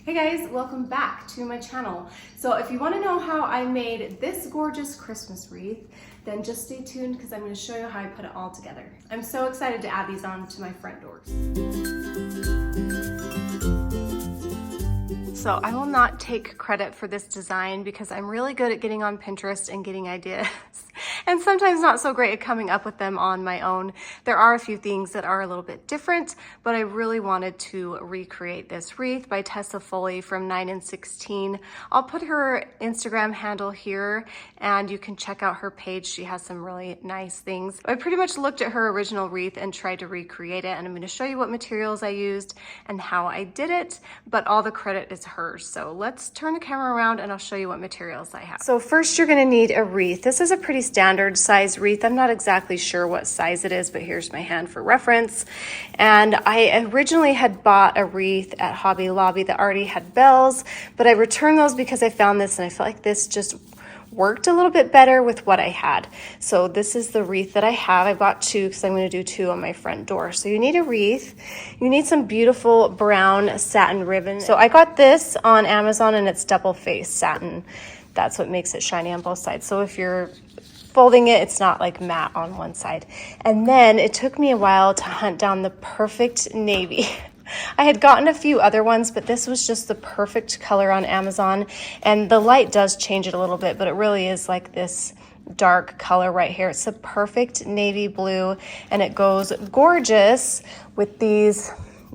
Hey guys, welcome back to my channel. So if you want to know how I made this gorgeous Christmas wreath, then just stay tuned because I'm going to show you how I put it all together. I'm so excited to add these on to my front doors. So I will not take credit for this design because I'm really good at getting on Pinterest and getting ideas and sometimes not so great at coming up with them on my own. There are a few things that are a little bit different, but I really wanted to recreate this wreath by Tessa Foley from 9 and 16. I'll put her Instagram handle here and you can check out her page. She has some really nice things. I pretty much looked at her original wreath and tried to recreate it, and I'm going to show you what materials I used and how I did it, but all the credit is hers. So let's turn the camera around and I'll show you what materials I have. So first you're going to need a wreath. This is a pretty standard size wreath. I'm not exactly sure what size it is, but here's my hand for reference. And I originally had bought a wreath at Hobby Lobby that already had bells, but I returned those because I found this and I felt like this just worked a little bit better with what I had. So this is the wreath that I have. I bought two because I'm going to do two on my front door. So you need a wreath. You need some beautiful brown satin ribbon. So I got this on Amazon and it's double face satin. That's what makes it shiny on both sides. So if you're folding it, it's not like matte on one side. And then it took me a while to hunt down the perfect navy. I had gotten a few other ones, but this was just the perfect color on Amazon. And the light does change it a little bit, but it really is like this dark color right here. It's a perfect navy blue, and it goes gorgeous with these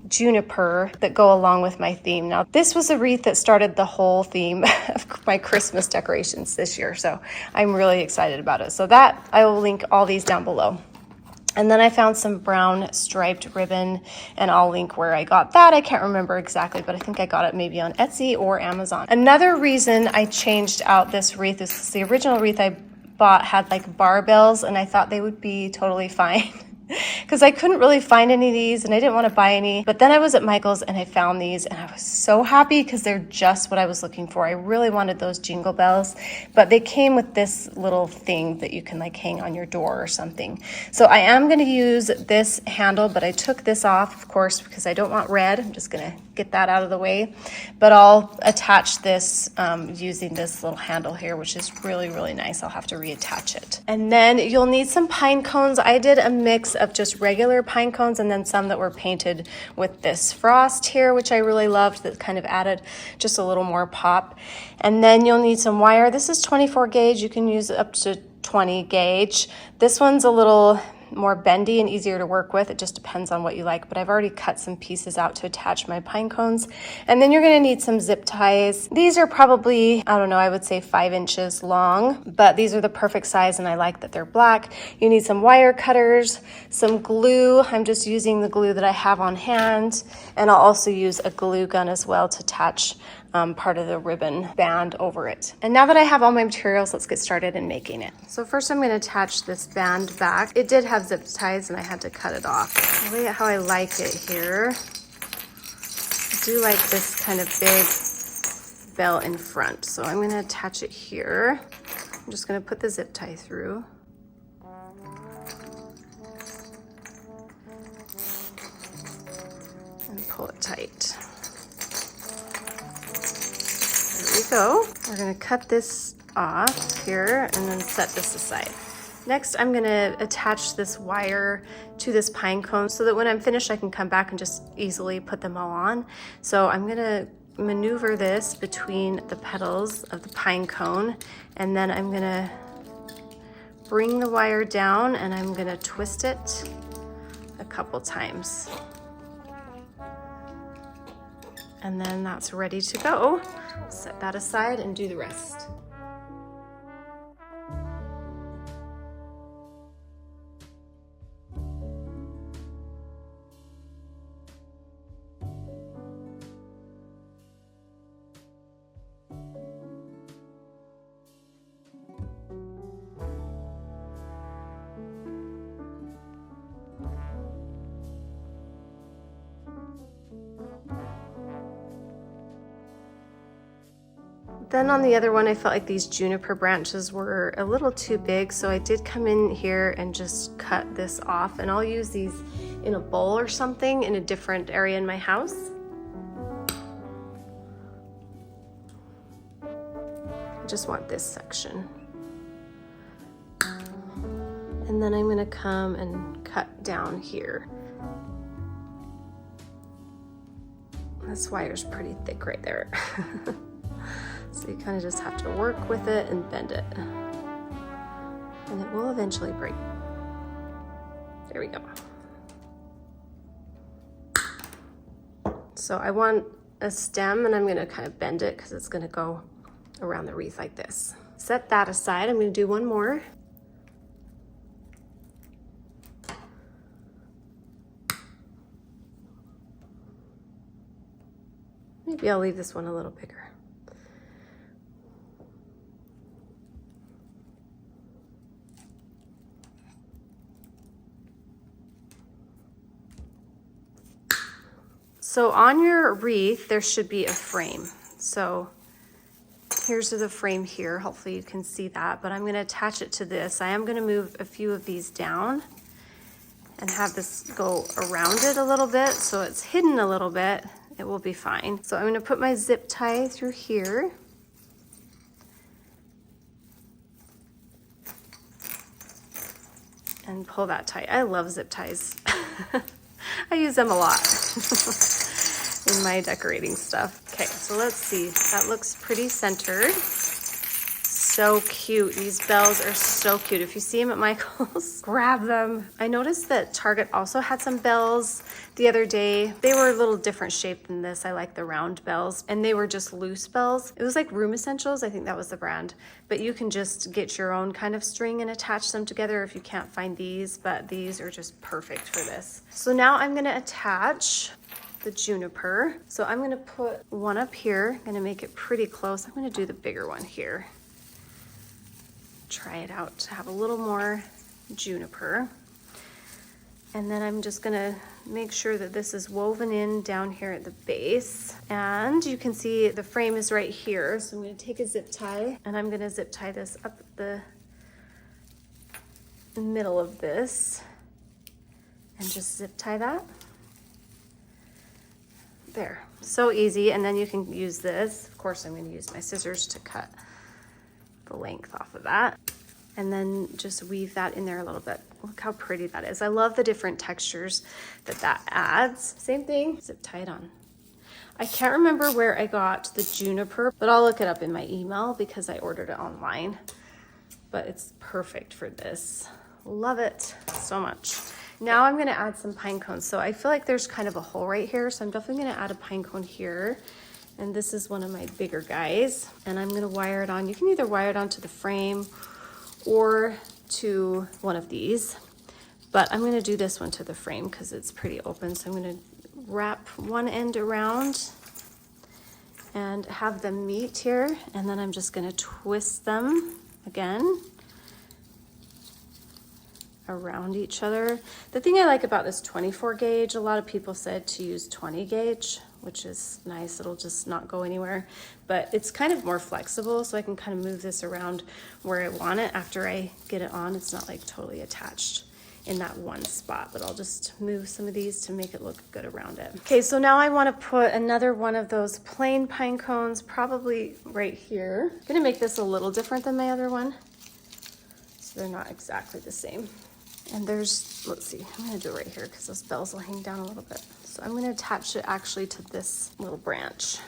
juniper that go along with my theme. Now, this was a wreath that started the whole theme of my Christmas decorations this year, so I'm really excited about it. So that, I will link all these down below. And then I found some brown striped ribbon, and I'll link where I got that. I can't remember exactly, but I think I got it maybe on Etsy or Amazon. Another reason I changed out this wreath is because the original wreath I bought had like barbells, and I thought they would be totally fine. Because I couldn't really find any of these and I didn't want to buy any. But then I was at Michael's and I found these and I was so happy because they're just what I was looking for. I really wanted those jingle bells, but they came with this little thing that you can like hang on your door or something. So I am going to use this handle, but I took this off, of course, because I don't want red. I'm just going to get that out of the way. But I'll attach this using this little handle here, which is really, really nice. I'll have to reattach it. And then you'll need some pine cones. I did a mix of just regular pine cones and then some that were painted with this frost here, which I really loved, that kind of added just a little more pop. And then you'll need some wire. This is 24 gauge. You can use up to 20 gauge. This one's a little more bendy and easier to work with. It just depends on what you like, but I've already cut some pieces out to attach my pine cones. And then you're going to need some zip ties. These are probably, I don't know, I would say 5 inches long, but these are the perfect size and I like that they're black. You need some wire cutters, some glue. I'm just using the glue that I have on hand, and I'll also use a glue gun as well to attach part of the ribbon band over it. And now that I have all my materials, let's get started in making it. So first I'm going to attach this band back. It did have zip ties and I had to cut it off. Look at how I like it here. I do like this kind of big bell in front. So I'm going to attach it here. I'm just going to put the zip tie through. And pull it tight. There we go. We're going to cut this off here and then set this aside. Next, I'm going to attach this wire to this pine cone so that when I'm finished, I can come back and just easily put them all on. So I'm going to maneuver this between the petals of the pine cone, and then I'm going to bring the wire down and I'm going to twist it a couple times. And then that's ready to go. Set that aside and do the rest. Then on the other one, I felt like these juniper branches were a little too big, so I did come in here and just cut this off, and I'll use these in a bowl or something in a different area in my house. just want this section. And then I'm gonna come and cut down here. This wire's pretty thick right there. So you kind of just have to work with it and bend it. And it will eventually break. There we go. So I want a stem, and I'm gonna kind of bend it because it's gonna go around the wreath like this. Set that aside. I'm gonna do one more. Maybe I'll leave this one a little bigger. So on your wreath, there should be a frame. So here's the frame here. Hopefully you can see that, but I'm gonna attach it to this. I am gonna move a few of these down and have this go around it a little bit so it's hidden a little bit. It will be fine. So I'm gonna put my zip tie through here. And pull that tight. I love zip ties. I use them a lot in my decorating stuff. Okay, so let's see. That looks pretty centered. So cute. These bells are so cute. If you see them at Michael's, grab them. I noticed that Target also had some bells the other day. They were a little different shape than this. I like the round bells, and they were just loose bells. It was like Room Essentials. I think that was the brand, but you can just get your own kind of string and attach them together if you can't find these, but these are just perfect for this. So now I'm gonna attach the juniper. So I'm gonna put one up here. I'm gonna make it pretty close. I'm gonna do the bigger one here. Try it out to have a little more juniper. And then I'm just gonna make sure that this is woven in down here at the base. And you can see the frame is right here. So I'm gonna take a zip tie, and I'm gonna zip tie this up the middle of this and just zip tie that. There, so easy. And then you can use this. Of course, I'm gonna use my scissors to cut the length off of that, and then just weave that in there a little bit. Look how pretty that is. I love the different textures that adds. Same thing, zip tie it on. I can't remember where I got the juniper, but I'll look it up in my email because I ordered it online. But it's perfect for this. Love it so much. Now I'm gonna add some pine cones. So I feel like there's kind of a hole right here, so I'm definitely gonna add a pine cone here. And this is one of my bigger guys, and I'm gonna wire it on. You can either wire it onto the frame or to one of these, but I'm gonna do this one to the frame because it's pretty open. So I'm gonna wrap one end around and have them meet here, and then I'm just gonna twist them again around each other. The thing I like about this 24 gauge, a lot of people said to use 20 gauge, which is nice. It'll just not go anywhere, but it's kind of more flexible, so I can kind of move this around where I want it after I get it on. It's not like totally attached in that one spot, but I'll just move some of these to make it look good around it. Okay, so now I want to put another one of those plain pine cones, probably right here. I'm gonna make this a little different than my other one, so they're not exactly the same. And there's, let's see, I'm gonna do it right here because those bells will hang down a little bit. So I'm gonna attach it actually to this little branch.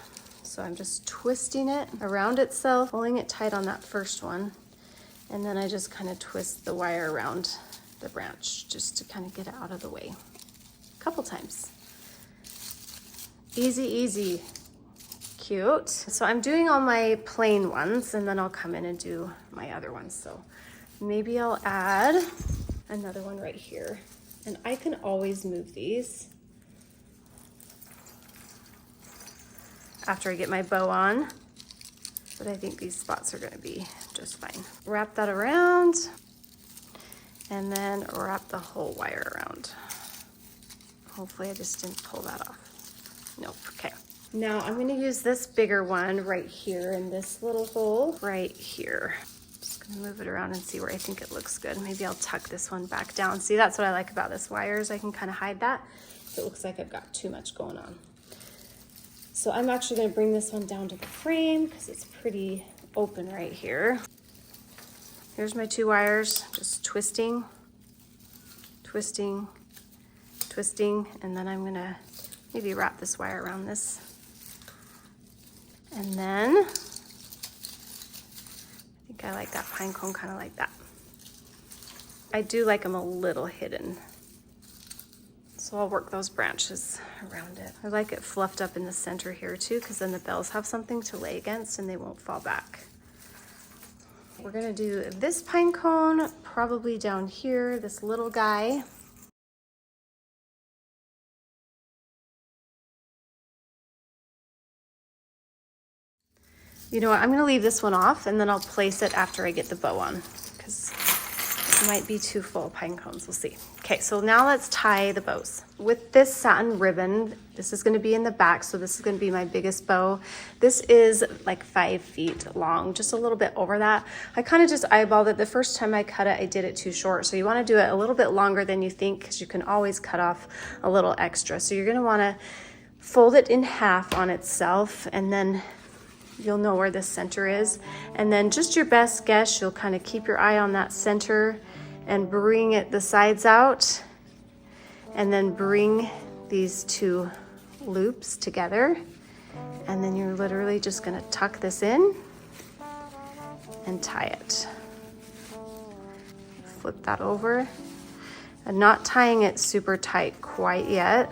So I'm just twisting it around itself, pulling it tight on that first one. And then I just kind of twist the wire around the branch just to kind of get it out of the way. A couple times. Easy, easy, cute. So I'm doing all my plain ones, and then I'll come in and do my other ones. So maybe I'll add another one right here. And I can always move these after I get my bow on, but I think these spots are gonna be just fine. Wrap that around, and then wrap the whole wire around. Hopefully I just didn't pull that off. Nope, okay. Now I'm gonna use this bigger one right here in this little hole right here. Move it around and see where I think it looks good. Maybe I'll tuck this one back down. See, that's what I like about this wires. I can kind of hide that if it looks like I've got too much going on. So I'm actually going to bring this one down to the frame because it's pretty open right here. Here's my 2 wires, just twisting, twisting, twisting, and then I'm gonna maybe wrap this wire around this. And then, I think I like that pine cone kind of like that. I do like them a little hidden. So I'll work those branches around it. I like it fluffed up in the center here too, because then the bells have something to lay against and they won't fall back. We're gonna do this pine cone probably down here, this little guy. You know what, I'm gonna leave this one off and then I'll place it after I get the bow on, because it might be too full of pine cones, we'll see. Okay, so now let's tie the bows. With this satin ribbon, this is gonna be in the back, so this is gonna be my biggest bow. This is like 5 feet long, just a little bit over that. I kind of just eyeballed it. The first time I cut it, I did it too short. So you wanna do it a little bit longer than you think, because you can always cut off a little extra. So you're gonna wanna fold it in half on itself, and then you'll know where the center is. And then just your best guess, you'll kind of keep your eye on that center and bring it the sides out, and then bring these 2 loops together. And then you're literally just gonna tuck this in and tie it. Flip that over. I'm not tying it super tight quite yet.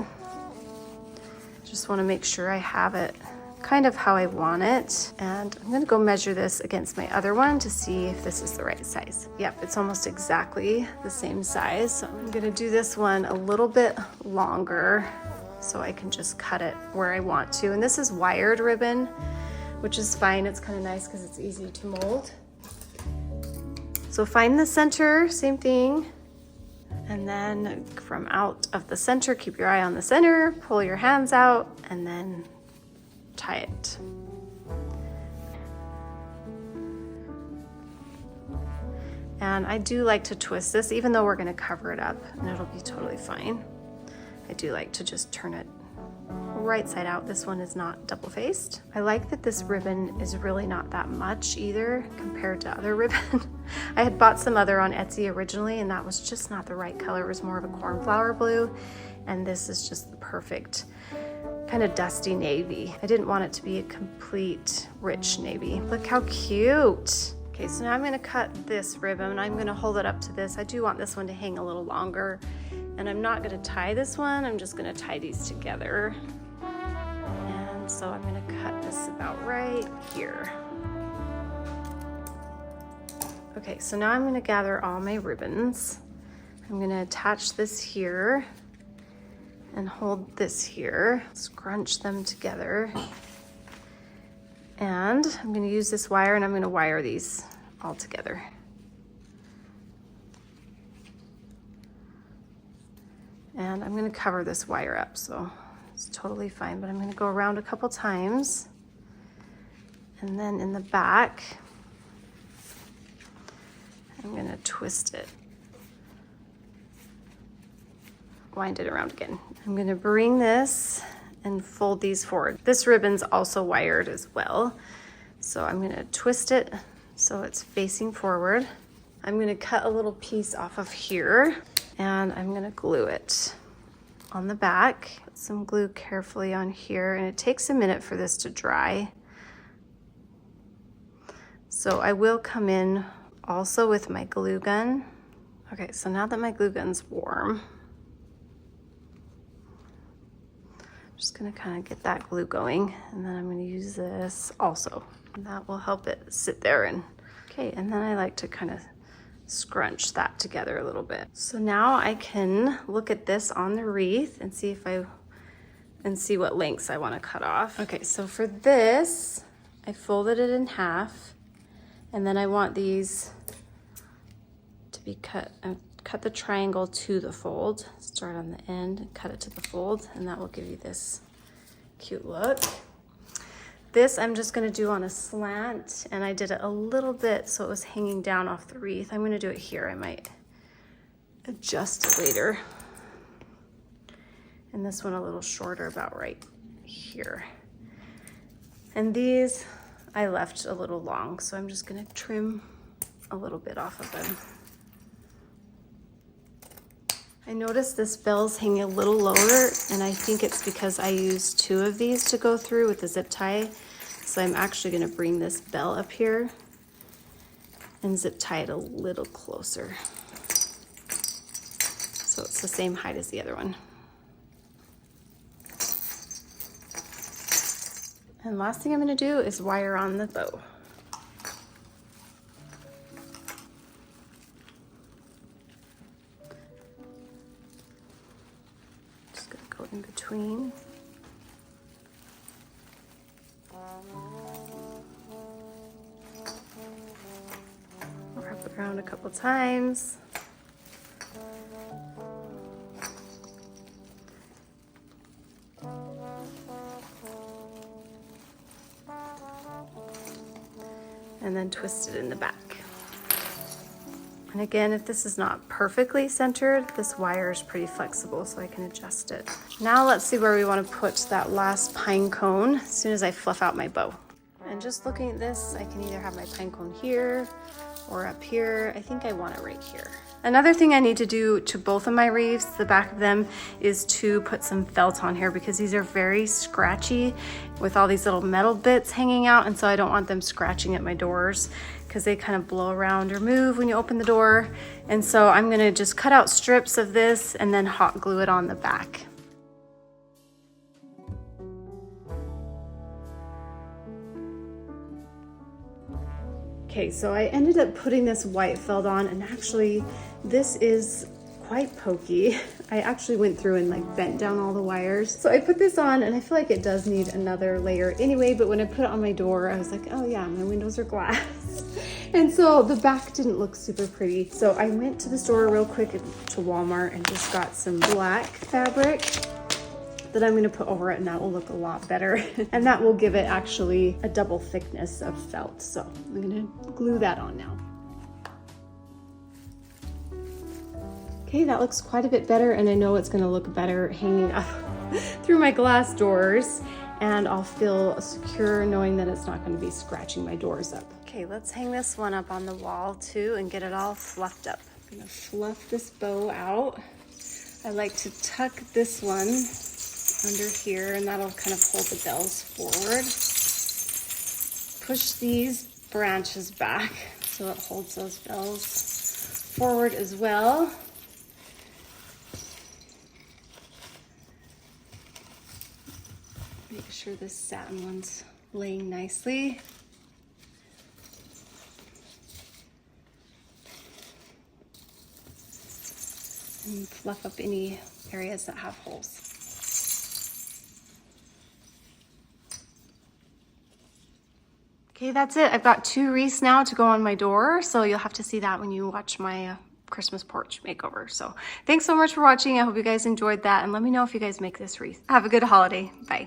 Just wanna make sure I have it kind of how I want it. And I'm gonna go measure this against my other one to see if this is the right size. Yep, it's almost exactly the same size. So I'm gonna do this one a little bit longer so I can just cut it where I want to. And this is wired ribbon, which is fine. It's kind of nice because it's easy to mold. So find the center, same thing. And then from out of the center, keep your eye on the center, pull your hands out, and then tie it. And I do like to twist this, even though we're gonna cover it up and it'll be totally fine. I do like to just turn it right side out. This one is not double faced. I like that this ribbon is really not that much either compared to other ribbon. I had bought some other on Etsy originally and that was just not the right color. It was more of a cornflower blue, and this is just the perfect kind of dusty navy. I didn't want it to be a complete rich navy. Look how cute. Okay, so now I'm gonna cut this ribbon and I'm gonna hold it up to this. I do want this one to hang a little longer, and I'm not gonna tie this one, I'm just gonna tie these together. And so I'm gonna cut this about right here. Okay, so now I'm gonna gather all my ribbons. I'm gonna attach this here and hold this here, scrunch them together. And I'm gonna use this wire and I'm gonna wire these all together. And I'm gonna cover this wire up, so it's totally fine, but I'm gonna go around a couple times. And then in the back, I'm gonna twist it. Wind it around again. I'm gonna bring this and fold these forward. This ribbon's also wired as well. So I'm gonna twist it so it's facing forward. I'm gonna cut a little piece off of here and I'm gonna glue it on the back. Put some glue carefully on here, and it takes a minute for this to dry. So I will come in also with my glue gun. Okay, so now that my glue gun's warm, just gonna kind of get that glue going, and then I'm gonna use this also. And that will help it sit there. And okay, and then I like to kind of scrunch that together a little bit. So now I can look at this on the wreath and see what lengths I want to cut off. Okay, so for this, I folded it in half, and then I want these to be cut. Cut the triangle to the fold, start on the end and cut it to the fold, and that will give you this cute look. This I'm just gonna do on a slant, and I did it a little bit so it was hanging down off the wreath. I'm gonna do it here. I might adjust it later. And this one a little shorter, about right here. And these I left a little long, so I'm just gonna trim a little bit off of them. I noticed this bell's hanging a little lower, and I think it's because I used 2 of these to go through with the zip tie. So I'm actually gonna bring this bell up here and zip tie it a little closer. So it's the same height as the other one. And last thing I'm gonna do is wire on the bow. Just gonna go in between. Wrap it around a couple times. And then twist it in the back. And again, if this is not perfectly centered, this wire is pretty flexible, so I can adjust it. Now let's see where we want to put that last pine cone as soon as I fluff out my bow. And just looking at this, I can either have my pine cone here or up here. I think I want it right here. Another thing I need to do to both of my wreaths, the back of them, is to put some felt on here because these are very scratchy with all these little metal bits hanging out, and so I don't want them scratching at my doors because they kind of blow around or move when you open the door. And so I'm gonna just cut out strips of this and then hot glue it on the back. Okay, so I ended up putting this white felt on, and actually this is quite pokey. I actually went through and like bent down all the wires. So I put this on, and I feel like it does need another layer anyway, but when I put it on my door, I was like, oh yeah, my windows are glass. And so the back didn't look super pretty. So I went to the store real quick to Walmart and just got some black fabric that I'm gonna put over it, and that will look a lot better. And that will give it actually a double thickness of felt. So I'm gonna glue that on now. Okay, that looks quite a bit better, and I know it's gonna look better hanging up through my glass doors, and I'll feel secure knowing that it's not gonna be scratching my doors up. Okay, let's hang this one up on the wall too and get it all fluffed up. I'm gonna fluff this bow out. I like to tuck this one under here, and that'll kind of hold the bells forward. Push these branches back so it holds those bells forward as well. Make sure this satin one's laying nicely. And fluff up any areas that have holes. Okay, that's it. I've got 2 wreaths now to go on my door, so you'll have to see that when you watch my Christmas porch makeover. So thanks so much for watching. I hope you guys enjoyed that, and let me know if you guys make this wreath. Have a good holiday. Bye.